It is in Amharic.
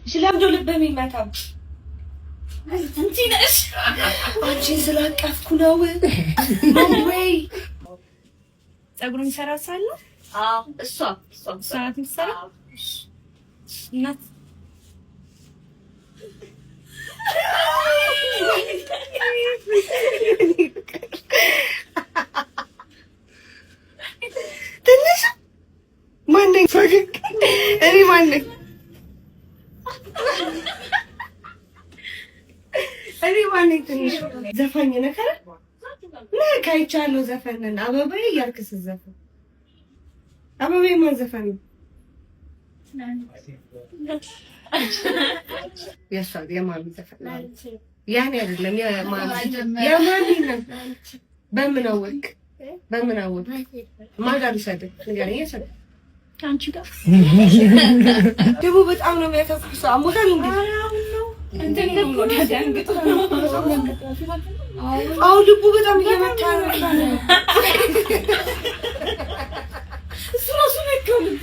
ስለምዶ ልብ የሚመታው አንቺ ነሽ። አንቺን ስላቀፍኩ ነው። ወይ ፀጉሩን ይሰራል ሳለ? አዎ እሷ ናት የምትሰራው። እናት ትንሽ ማነኝ? እኔ ማነኝ? እኔ ማነኝ? ትንሽ ዘፋኝ ነህ ነህ አይቻለሁ። ዘፈንን አበባዬ እያልክ ስትዘፍን አበባዬ ማን ዘፈን ነው? የእሷ የማሚ ዘፈን ያኔ አይደለም። የማሚ ነው። በምን አወቅ? በምን አወቅ? ማን ጋር ይሰድብ ንገረኝ። ይሰድብ አንቺ ጋር ደግሞ በጣም ነው የሚያሳስበው። አሞታል እንዴ? እንትን ነው ደንግጦ ነው። አዎ ልቡ በጣም እየመታ ነው። እሱ ራሱ ነካው ልቡ